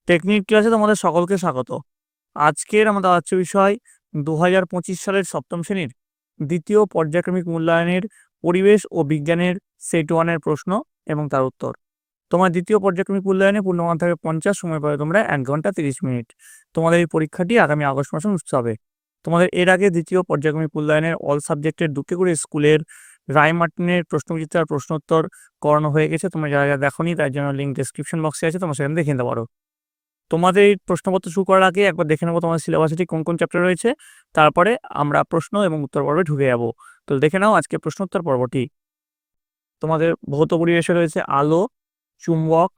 Technique ক্লাসে তোমাদের সকলকে স্বাগত। আজকের আমাদের আলোচ্য বিষয় 2025 সালের সপ্তম শ্রেণীর দ্বিতীয় পর্যায়ক্রমিক মূল্যায়নের পরিবেশ ও বিজ্ঞানের সেট 1-এর প্রশ্ন এবং তার উত্তর। তোমার দ্বিতীয় পর্যায়ক্রমিক মূল্যায়নে পূর্ণমান থাকে 50, সময় পাবে তোমরা 1 ঘন্টা 30 মিনিট। তোমাদের এই পরীক্ষাটি আগামী আগস্ট মাসে অনুষ্ঠিত হবে। তোমাদের এর আগে দ্বিতীয় পর্যায়ক্রমিক মূল্যায়নের অল সাবজেক্টের 2টি করে স্কুলের রায় মার্টিনের প্রশ্নবিচিত্র আর প্রশ্নোত্তর করানো হয়ে গেছে। তোমরা যারা দেখোনি তার জন্য লিঙ্ক ডেসক্রিপশন বক্সে আছে, তোমরা সেখানে দেখে নিতে পারো। তোমাদের এই প্রশ্নপত্র শুরু করার আগে একবার দেখে নেবো তোমাদের সিলেবাসে ঠিক কোন কোন চ্যাপ্টার রয়েছে, তারপরে আমরা প্রশ্ন এবং উত্তর পর্বে ঢুকে যাবো। তো দেখে নাও আজকে প্রশ্নোত্তর পর্বটি। তোমাদের ভৌত পরিবেশে রয়েছে আলো, চুম্বক,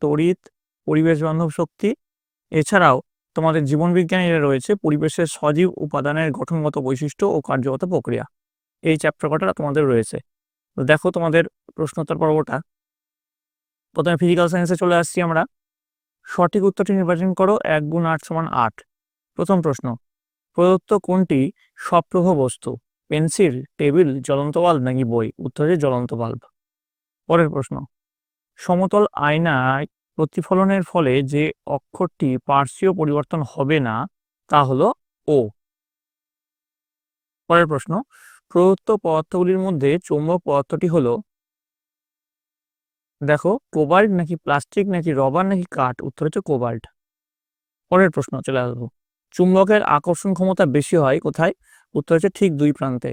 তড়িৎ, পরিবেশ বান্ধব শক্তি। এছাড়াও তোমাদের জীবন বিজ্ঞানে রয়েছে পরিবেশের সজীব উপাদানের গঠনগত বৈশিষ্ট্য ও কার্যগত প্রক্রিয়া। এই চ্যাপ্টার কটা তোমাদের রয়েছে। তো দেখো তোমাদের প্রশ্নোত্তর পর্বটা। প্রথমে ফিজিক্যাল সায়েন্সে চলে আসছি আমরা। সঠিক উত্তরটি নির্বাচন করো। 1 × 8 = 8। প্রথম প্রশ্ন, প্রদত্ত কোনটি সপ্রভ বস্তু? পেন্সিল, টেবিল, জ্বলন্ত বাল্ব নাকি বই? উত্তর হচ্ছে জ্বলন্ত বাল্ব। পরের প্রশ্ন, সমতল আয়নায় প্রতিফলনের ফলে যে অক্ষরটি পার্শ্বীয় পরিবর্তন হবে না তা হলো ও। পরের প্রশ্ন, প্রদত্ত পদার্থগুলির মধ্যে চৌম্বক পদার্থটি হলো, দেখো, কোবাল্ট নাকি প্লাস্টিক নাকি রবার নাকি কাঠ? উত্তর হচ্ছে কোবাল্ট। পরের প্রশ্ন চলে আসবো, চুম্বকের আকর্ষণ ক্ষমতা বেশি হয় কোথায়? উত্তর হচ্ছে ঠিক দুই প্রান্তে।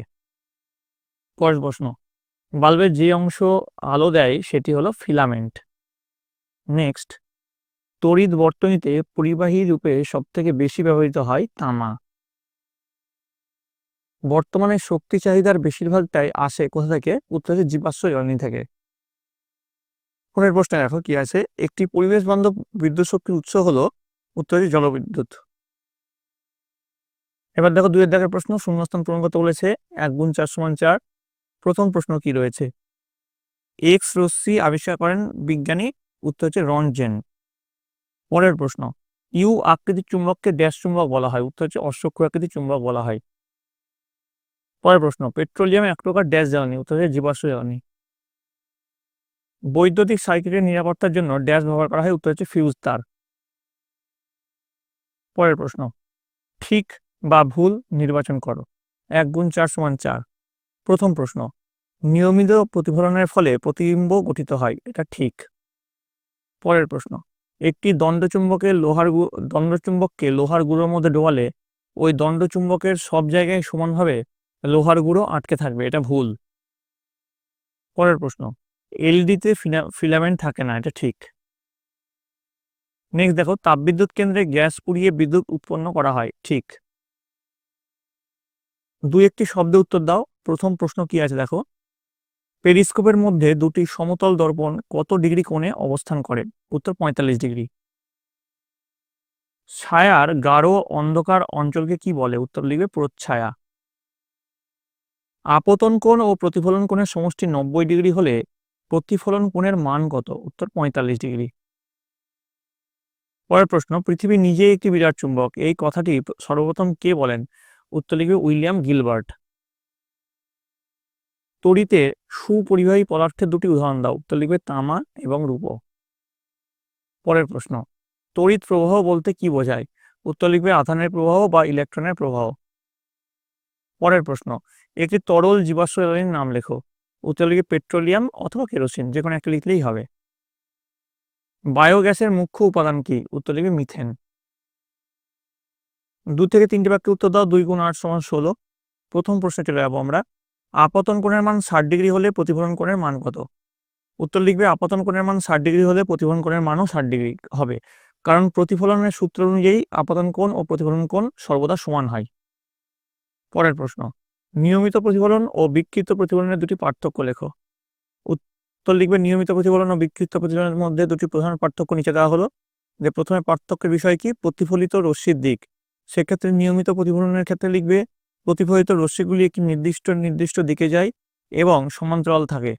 পরের প্রশ্ন, বাল্বের যে অংশ আলো দেয় সেটি হলো ফিলামেন্ট। নেক্সট, তড়িৎ বর্তনীতে পরিবাহী রূপে সব থেকে বেশি ব্যবহৃত হয় তামা। বর্তমানে শক্তি চাহিদার বেশিরভাগটাই আসে কোথা থেকে? উত্তর হচ্ছে জীবাশ্ম জ্বালানি থেকে। পরের প্রশ্নে দেখো কি আছে, একটি পরিবেশ বান্ধব বিদ্যুৎ শক্তির উৎস হলো? উত্তর হচ্ছে জলবিদ্যুৎ। এবার দেখো 2-এর দাগের প্রশ্ন, শূন্যস্থান পূরণ করতে বলেছে। 1 × 4 = 4। প্রথম প্রশ্ন কি রয়েছে? এক্স রশ্মি আবিষ্কার করেন বিজ্ঞানী? উত্তর হচ্ছে রন্টজেন। পরের প্রশ্ন, ইউ আকৃতির চুম্বককে ড্যাশ চুম্বক বলা হয়? উত্তর হচ্ছে অশ্বক্ষু আকৃতির চুম্বক বলা হয়। পরের প্রশ্ন, পেট্রোলিয়াম এক প্রকার ড্যাশ জ্বালানি? উত্তর হচ্ছে জীবাশ্ম জ্বালানি। বৈদ্যুতিক সার্কিটের নিরাপত্তার জন্য ড্যাশ ব্যবহার করা হয়? উত্তর হচ্ছে ফিউজ তার। পরের প্রশ্ন, ঠিক বা ভুল নির্বাচন করো। 1 × 4 = 4। প্রথম প্রশ্ন, নিয়মিত প্রতিফলনের ফলে প্রতিবিম্ব গঠিত হয়, এটা ঠিক। পরের প্রশ্ন, একটি দণ্ডচুম্বককে লোহার গুঁড়োর মধ্যে ডোবালে ওই দণ্ডচুম্বকের সব জায়গায় সমানভাবে লোহার গুঁড়ো আটকে থাকবে, এটা ভুল। পরের প্রশ্ন, এলইডিতে ফিলামেন্ট থাকে না, এটা ঠিক। নেক্সট দেখো, তাপবিদ্যুৎ কেন্দ্রে গ্যাস পুড়িয়ে বিদ্যুৎ উৎপন্ন করা হয়, ঠিক। 2-1টি শব্দে উত্তর দাও। প্রথম প্রশ্ন কি আছে দেখো, পেরিস্কোপের মধ্যে দুটি সমতল দর্পণ কত ডিগ্রি কোণে অবস্থান করে? উত্তর 45 ডিগ্রি। ছায়ার গাঢ় অন্ধকার অঞ্চলকে কি বলে? উত্তর লিখবে প্রচ্ছায়া। আপতন কোণ ও প্রতিফলন কোণের সমষ্টি 90 ডিগ্রি হলে প্রতিফলন কোণের মান কত? উত্তর 45 ডিগ্রি। পরের প্রশ্ন, পৃথিবী নিজেই একটি বিরাট চুম্বক, এই কথাটি সর্বপ্রথম কে বলেন? উত্তর লিখবে উইলিয়াম গিলবার্ট। তড়িতে সুপরিবাহী পদার্থের 2টি উদাহরণ দাও। উত্তর লিখবে তামা এবং রূপো। পরের প্রশ্ন, তড়িৎ প্রবাহ বলতে কি বোঝায়? উত্তর লিখবে আধানের প্রবাহ বা ইলেকট্রনের প্রবাহ। পরের প্রশ্ন, একটি তরল জীবাশ্ম জ্বালানির নাম লেখো। উত্তর লিখবে পেট্রোলিয়াম অথবা কেরোসিন, যে কোনো একটা লিখলেই হবে। বায়োগ্যাসের মুখ্য উপাদান কি? উত্তর লিখবে মিথেন। 2 থেকে 3টে বাক্যে উত্তর দাও। 2 × 8 = 16। প্রথম প্রশ্নে চলে যাবো আমরা। আপতন কোণের মান 60 ডিগ্রি হলে প্রতিফলন কোণের মান কত? উত্তর লিখবে আপতন কোণের মান 60 ডিগ্রি হলে প্রতিফলন কোণের মানও 60 ডিগ্রি হবে, কারণ প্রতিফলনের সূত্র অনুযায়ী আপতন কোণ ও প্রতিফলন কোণ সর্বদা সমান হয়। পরের প্রশ্ন, নিয়মিত প্রতিফলন ও বিক্ষিপ্ত প্রতিফলনের 2টি পার্থক্য লেখো। উত্তর লিখবে নিয়মিত প্রতিফলন ও বিক্ষিপ্ত প্রতিফলনের মধ্যে 2টি প্রধান পার্থক্য নিচে দেওয়া হলো। যে প্রথমে পার্থক্যের বিষয় কি? প্রতিফলিত রশ্মির দিক। সেক্ষেত্রে নিয়মিত প্রতিফলনের ক্ষেত্রে লিখবে প্রতিফলিত রশ্মিগুলি একটি নির্দিষ্ট দিকে যায় এবং সমান্তরাল থাকে।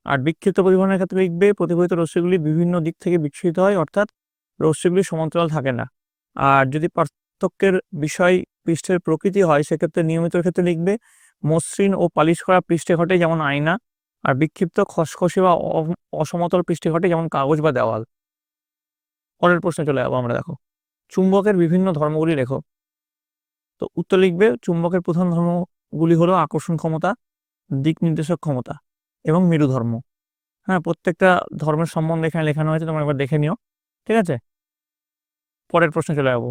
আর বিক্ষিপ্ত প্রতিফলনের ক্ষেত্রে লিখবে প্রতিফলিত রশ্মিগুলি বিভিন্ন দিক থেকে বিচ্ছুরিত হয়, অর্থাৎ রশ্মিগুলি সমান্তরাল থাকে না। আর যদি পার্থক্যের বিষয় পৃষ্ঠের প্রকৃতি হয়, সেক্ষেত্রে নিয়মিতর ক্ষেত্রে লিখবে মসৃণ ও পালিশ করা পৃষ্ঠে ঘটে, যেমন আয়না, আর বিক্ষিপ্ত খসখসে বা অসমতল পৃষ্ঠে ঘটে, যেমন কাগজ বা দেওয়াল। পরের প্রশ্নে চলে যাবো আমরা। দেখো, চুম্বকের বিভিন্ন ধর্মগুলি লেখো। তো উত্তর লিখবে, চুম্বকের প্রধান ধর্মগুলি হলো আকর্ষণ ক্ষমতা, দিক নির্দেশক ক্ষমতা এবং মেরু ধর্ম। হ্যাঁ, প্রত্যেকটা ধর্মের সম্বন্ধে এখানে লেখানো হয়েছে, তোমরা একবার দেখে নিও। ঠিক আছে, পরের প্রশ্নে চলে যাবো।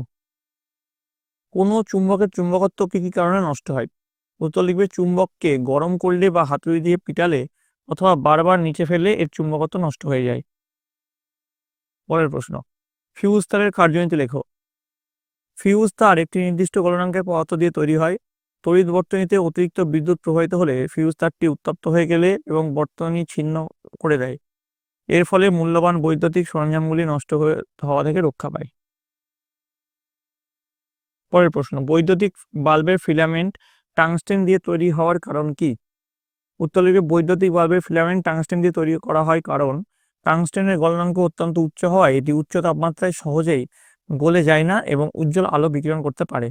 কোনো চুম্বকের চুম্বকত্ব কি কি কারণে নষ্ট হয়? উত্তর লিখবে, চুম্বককে গরম করলে বা হাতুড়ি দিয়ে পিটালে অথবা বারবার নিচে ফেললে এর চুম্বকত্ব নষ্ট হয়ে যায়। পরের প্রশ্ন, ফিউজ তারের কার্যনীতি লেখো। ফিউজ তার একটি নির্দিষ্ট গলনাঙ্কের পদার্থ দিয়ে তৈরি হয়। তড়িৎ বর্তনীতে অতিরিক্ত বিদ্যুৎ প্রবাহিত হলে ফিউজ তারটি উত্তপ্ত হয়ে গেলে এবং বর্তনী ছিন্ন করে দেয়। এর ফলে মূল্যবান বৈদ্যুতিক সরঞ্জামগুলি নষ্ট হওয়া থেকে রক্ষা পায়। পরের প্রশ্ন, বৈদ্যুতিক বাল্বের ফিলামেন্ট টাংস্টেন দিয়ে তৈরি হওয়ার কারণ কি? উত্তর লিখবে, বৈদ্যুতিক বাল্বের ফিলামেন্ট টাংস্টেন দিয়ে তৈরি করা হয় কারণ টাংস্টেনের গলনাঙ্ক অত্যন্ত উচ্চ হওয়ায় এটি উচ্চ তাপমাত্রায় সহজেই গলে যায় না এবং উজ্জ্বল আলো বিকিরণ করতে পারে।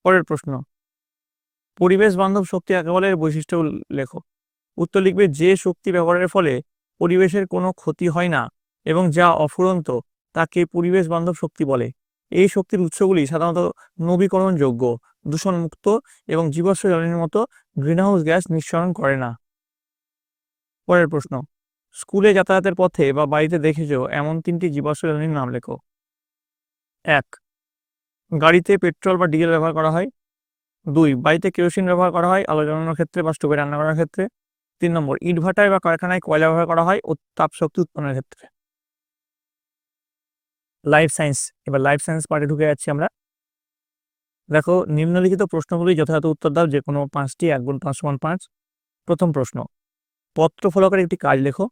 পরের প্রশ্ন, পরিবেশ বান্ধব শক্তি একেবারে বৈশিষ্ট্য লেখো। উত্তর লিখবে, যে শক্তি ব্যবহারের ফলে পরিবেশের কোনো ক্ষতি হয় না এবং যা অফুরন্ত তাকে পরিবেশ বান্ধব শক্তি বলে। এই শক্তির উৎসগুলি সাধারণত নবীকরণযোগ্য, দূষণমুক্ত এবং জীবাশ্ম জ্বালানির মতো গ্রিনহাউস গ্যাস নিঃসরণ করে না। পরের প্রশ্ন, স্কুলে যাতায়াতের পথে বা বাড়িতে দেখেছো এমন 3টি জীবাশ্ম জ্বালানির নাম লেখো। 1, গাড়িতে পেট্রোল বা ডিজেল ব্যবহার করা হয়। 2, বাড়িতে কেরোসিন ব্যবহার করা হয় আলো জ্বালানোর ক্ষেত্রে বা স্টোভে রান্না করার ক্ষেত্রে। 3 নম্বর, ইটভাটায় বা কারখানায় কয়লা ব্যবহার করা হয় ও তাপ শক্তি উৎপন্নের ক্ষেত্রে। লাইফ সায়েন্স, এবার লাইফ সায়েন্স পার্টে ঢুকে যাচ্ছি আমরা। দেখো, নিম্নলিখিত প্রশ্নগুলি যথাযথ উত্তর দাও, যে কোনো 5টি, 1 গুণ 5 সমান 5। প্রথম প্রশ্ন, পত্রফলকের একটি কাজ লেখো।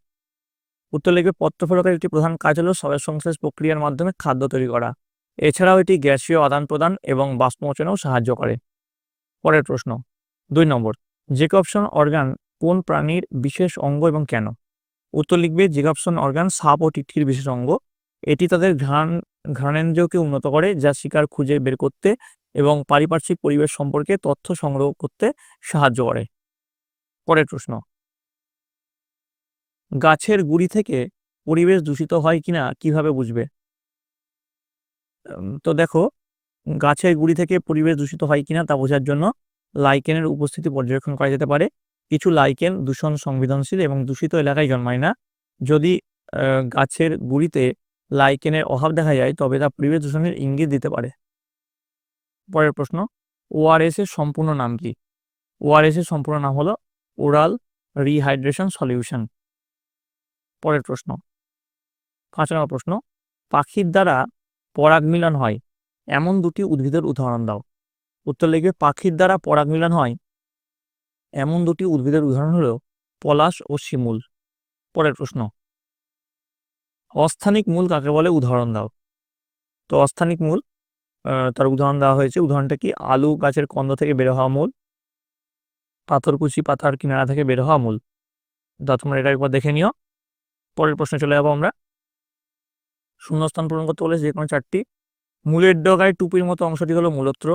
উত্তর লিখবে, পত্রফলকের একটি প্রধান কাজ হলো স্থলের সংশ্লেষ প্রক্রিয়ার মাধ্যমে খাদ্য তৈরি করা। এছাড়াও এটি গ্যাসীয় আদান প্রদান এবং বাষ্পমোচনেও সাহায্য করে। পরের প্রশ্ন, 2 নম্বর, জেকবসন অর্গান কোন প্রাণীর বিশেষ অঙ্গ এবং কেন? উত্তর লিখবে, জেকবসন অর্গান সাপ ও টিকটিকির বিশেষ অঙ্গ। এটি তাদের ঘ্রাণেন্দ্রিয়কে উন্নত করে, যা শিকার খুঁজে বের করতে এবং পারিপার্শ্বিক পরিবেশ সম্পর্কে তথ্য সংগ্রহ করতে সাহায্য করে। পরের প্রশ্ন, গাছের গুড়ি থেকে পরিবেশ দূষিত হয় কিনা কিভাবে বুঝবে? তো দেখো, গাছের গুড়ি থেকে পরিবেশ দূষিত হয় কিনা তা বোঝার জন্য লাইকেনের উপস্থিতি পর্যবেক্ষণ করা যেতে পারে। কিছু লাইকেন দূষণ সংবেদনশীল এবং দূষিত এলাকায় জন্মায় না। যদি গাছের গুড়িতে লাইকেনের অভাব দেখা যায় তবে তা পরিবেশ দূষণের ইঙ্গিত দিতে পারে। পরের প্রশ্ন, ওআরএস এর সম্পূর্ণ নাম কি? ওআরএস এর সম্পূর্ণ নাম হলো ওরাল রিহাইড্রেশন সলিউশন। পরের প্রশ্ন, 5 নম্বর প্রশ্ন, পাখির দ্বারা পরাগ মিলন হয় এমন 2টি উদ্ভিদের উদাহরণ দাও। উত্তর লিখবে, পাখির দ্বারা পরাগ মিলন হয় এমন 2টি উদ্ভিদের উদাহরণ হলো পলাশ ও শিমুল। পরের প্রশ্ন, অস্থানিক মূল কাকে বলে উদাহরণ দাও। তো অস্থানিক মূল, তার উদাহরণ দেওয়া হয়েছে। উদাহরণটা কি? আলু গাছের কন্দ থেকে বের হওয়া মূল, পাথরকুচি পাতার কিনারা থেকে বের হওয়া মূল। তা তোমরা এটা একবার দেখে নিও। পরের প্রশ্নে চলে যাবো আমরা। শূন্যস্থান পূরণ করতে বলে যে কোনো 4টি। মূলের ডগায় টুপির মতো অংশটি হলো মূলত্র।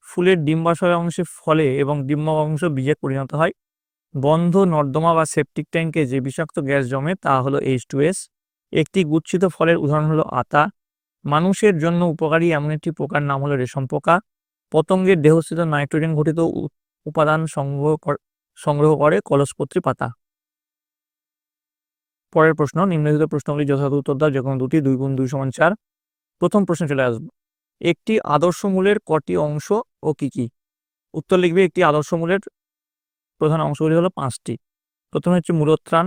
ফুলের ডিম্বাশয় অংশে ফলে এবং ডিম্বাশয় অংশ বীজে পরিণত হয়। বন্ধ নর্দমা বা সেপটিক ট্যাঙ্কে যে বিষাক্ত গ্যাস জমে তা হলো H2S। একটি গুচ্ছিত ফলের উদাহরণ হলো আতা। মানুষের জন্য উপকারী এমন একটি পোকার নাম হলো রেশম পোকা। পতঙ্গের দেহস্থিত নাইট্রোজেন ঘটিত উপাদান সংগ্রহ করে কলসপত্রী পাতা। পরের প্রশ্ন, নিম্নলিখিত প্রশ্নগুলি যথাযথ উত্তর দাও, যে কোনো 2টি। 2 গুণ 2 সমান 4। প্রথম প্রশ্নে চলে আসবো, একটি আদর্শ মূলের কটি অংশ ও কি কি? উত্তর লিখবে, একটি আদর্শ মূলের প্রধান অংশগুলি হলো 5টি। প্রথমে হচ্ছে মূলোত্রাণ,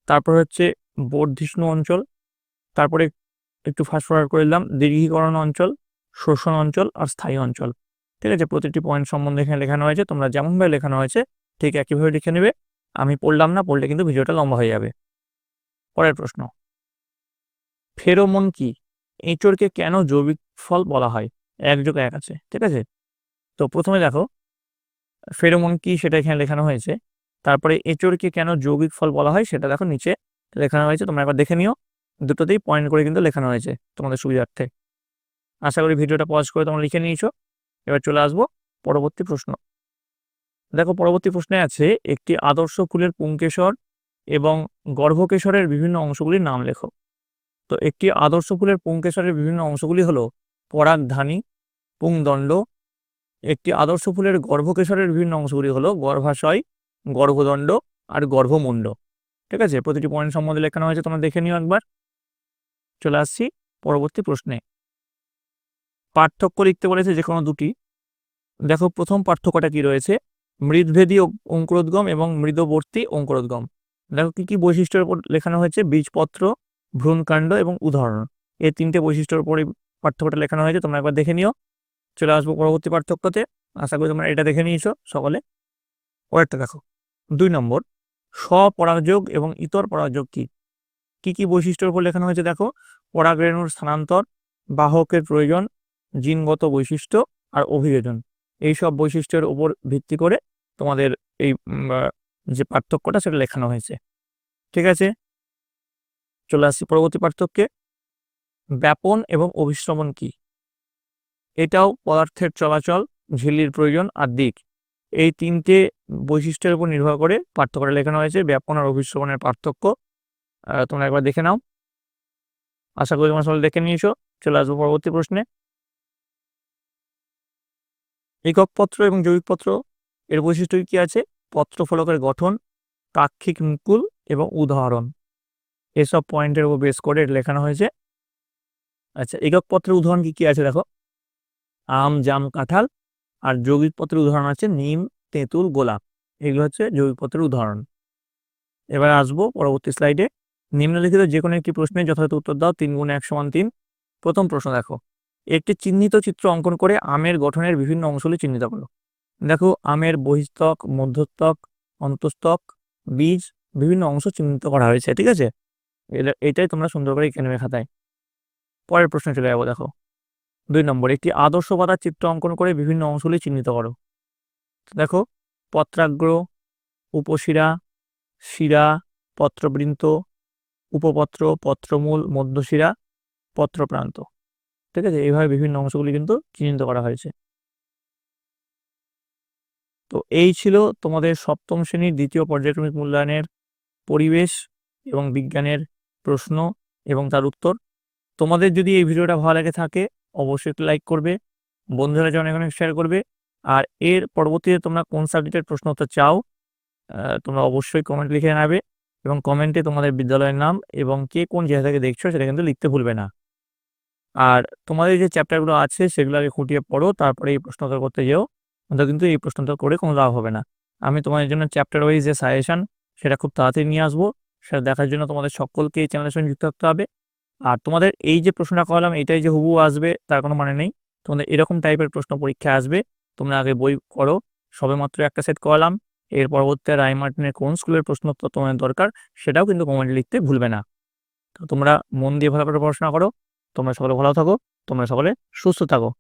তারপর হচ্ছে বর্ধিষ্ণু অঞ্চল, তারপরে একটু ফাস্ট ফরওয়ার্ড করে দিলাম দীর্ঘীকরণ অঞ্চল, শোষণ অঞ্চল আর স্থায়ী অঞ্চল। ঠিক আছে, প্রতিটি পয়েন্ট সম্বন্ধে এখানে লেখানো হয়েছে, তোমরা যেমনভাবে লেখানো হয়েছে ঠিক একইভাবে লিখে নেবে। আমি পড়লাম না, পড়লে কিন্তু ভিডিওটা লম্বা হয়ে যাবে। পরের প্রশ্ন, ফেরোমন কি? এঁচড়কে কেন জৈবিক ফল বলা হয়? 1+1 আছে। ঠিক আছে, তো প্রথমে দেখো ফেরোমন কি সেটা এখানে লেখানো হয়েছে। তারপরে এঁচড়কে কেন যৌগিক ফল বলা হয় সেটা দেখো নিচে লেখানো হয়েছে, তোমরা একবার দেখে নিও। দুটোতেই পয়েন্ট করে কিন্তু লেখানো হয়েছে তোমাদের সুবিধার্থে। আশা করি ভিডিওটা পজ করে তোমরা লিখে নিয়েছো। এবার চলে আসবো পরবর্তী প্রশ্ন। দেখো, পরবর্তী প্রশ্নে আছে, একটি আদর্শ ফুলের পুংকেশর এবং গর্ভকেশরের বিভিন্ন অংশগুলির নাম লেখো। তো একটি আদর্শ ফুলের পুংকেশরের বিভিন্ন অংশগুলি হলো পরাগধানী, পুংদণ্ড। একটি আদর্শ ফুলের গর্ভকেশরের বিভিন্ন অংশগুলি হলো গর্ভাশয়, গর্ভদণ্ড আর গর্ভমুণ্ড। ঠিক আছে, প্রতিটি পয়েন্ট সম্বন্ধে লেখানো হয়েছে, তোমরা দেখে নিও একবার। চলে আসছি পরবর্তী প্রশ্নে। পার্থক্য লিখতে বলেছে যে কোনো দুটি। দেখো প্রথম পার্থক্যটা কি রয়েছে, মৃদভেদী অঙ্কুরোদ্গম এবং মৃদবর্তী অঙ্কুরোদ্গম। দেখো কি কি বৈশিষ্ট্যের উপর লেখানো হয়েছে, বীজপত্র, ভ্রূণকাণ্ড এবং উদাহরণ, এই তিনটে বৈশিষ্ট্যের উপরে পার্থক্যটা লেখানো হয়েছে, তোমরা একবার দেখে নিও। চলে আসবো পরবর্তী পার্থক্যতে, আশা করি তোমরা এটা দেখে নিয়েছো সকলে। পরেরটা দেখো 2 নম্বর, স্বপরাগযোগ এবং ইতর পরাগযোগ কি কি বৈশিষ্ট্যের উপর লেখানো হয়েছে দেখো, পরাগরেণুর স্থানান্তর, বাহকের প্রয়োজন, জিনগত বৈশিষ্ট্য আর অভিযোজন, এইসব বৈশিষ্ট্যের উপর ভিত্তি করে তোমাদের এই যে পার্থক্যটা সেটা লেখানো হয়েছে। ঠিক আছে, চলে আসছি পরবর্তী পার্থক্যে। ব্যাপন এবং অভিশ্রবণ কি, এটাও পদার্থের চলাচল, ঝিল্লির প্রয়োজন আর দিক, এই তিনটে বৈশিষ্ট্যের উপর নির্ভর করে পার্থক্যটা লেখানো হয়েছে, ব্যাপন আর অভিশ্রবণের পার্থক্য। তোমরা একবার দেখে নাও, আশা করি তোমরা সকলে দেখে নিয়েছো। চলে আসবো পরবর্তী প্রশ্নে। একক পত্র এবং যৌগিক পত্র এর বৈশিষ্ট্য কি আছে, পত্র ফলকের গঠন, পাক্ষিক মুকুল এবং উদাহরণ, এসব পয়েন্টের উপর বেস করে লেখানো হয়েছে। আচ্ছা, একক পত্রের উদাহরণ কি আছে দেখো, আম, জাম, কাঁঠাল। আর যৌগিক পত্রের উদাহরণ আছে নিম, তেঁতুল, গোলাপ, এগুলো হচ্ছে যৌগিক পত্রের উদাহরণ। এবার আসবো পরবর্তী স্লাইডে। নিম্নলিখিত যে কোনো একটি প্রশ্নের যথাযথ উত্তর দাও, 3 × 1 = 3। প্রথম প্রশ্ন দেখো, একটি চিহ্নিত চিত্র অঙ্কন করে আমের গঠনের বিভিন্ন অংশগুলি চিহ্নিত করো। দেখো আমের বহিস্তক, মধ্যস্তক, অন্তস্তক, বীজ, বিভিন্ন অংশ চিহ্নিত করা হয়েছে। ঠিক আছে, এটাই তোমরা সুন্দর করে এঁকে নেবে খাতায়। পরের প্রশ্নে চলে যাবো। দেখো 2 নম্বর, একটি আদর্শ পাতার চিত্র অঙ্কন করে বিভিন্ন অংশগুলি চিহ্নিত করো। দেখো পত্রাগ্র, উপশিরা, শিরা, পত্রবৃন্ত, উপপত্র, পত্রমূল, মধ্যশিরা, পত্রপ্রান্ত। ঠিক আছে, এইভাবে বিভিন্ন অংশগুলি কিন্তু চিহ্নিত করা হয়েছে। তো এই ছিল তোমাদের সপ্তম শ্রেণীর দ্বিতীয় পর্যায়ক্রমিক মূল্যায়নের পরিবেশ এবং বিজ্ঞানের প্রশ্ন এবং তার উত্তর। তোমাদের যদি এই ভিডিওটা ভালো লাগে থাকে অবশ্যই একটু লাইক করবে, বন্ধুরা অনেক অনেক শেয়ার করবে। আর এর পরবর্তীতে তোমরা কোন সাবজেক্টের প্রশ্ন উত্তর চাও তোমরা অবশ্যই কমেন্ট লিখে নেবে, এবং কমেন্টে তোমাদের বিদ্যালয়ের নাম এবং কে কোন জায়গা থেকে দেখছো সেটা কিন্তু লিখতে ভুলবে না। আর তোমাদের যে চ্যাপ্টারগুলো আছে সেগুলো আগে খুঁটিয়ে পড়ো, তারপরে এই প্রশ্ন উত্তর করতে যেও, কিন্তু এই প্রশ্ন উত্তর করে কোনো লাভ হবে না। আমি তোমাদের জন্য চ্যাপ্টার ওয়াইজ যে সাজেশন সেটা খুব তাড়াতাড়ি নিয়ে আসবো, সেটা দেখার জন্য তোমাদের সকলকে এই চ্যানেলের সঙ্গে যুক্ত থাকতে হবে। আর তোমাদের এই যে প্রশ্নটা করলাম এটাই যে হুবহু আসবে তার কোনো মানে নেই, তোমাদের এরকম টাইপের প্রশ্ন পরীক্ষা আসবে। তোমরা আগে বই করো, সবেমাত্র একটা সেট করালাম। এর পরবর্তীতে রায় মার্টিনের কোন স্কুলের প্রশ্ন উত্তর তোমাদের দরকার সেটাও কিন্তু কমেন্টে লিখতে ভুলবে না। তো তোমরা মন দিয়ে ভালো করে পড়াশোনা করো, তোমরা সকলে ভালো থাকো, তোমরা সকলে সুস্থ থাকো।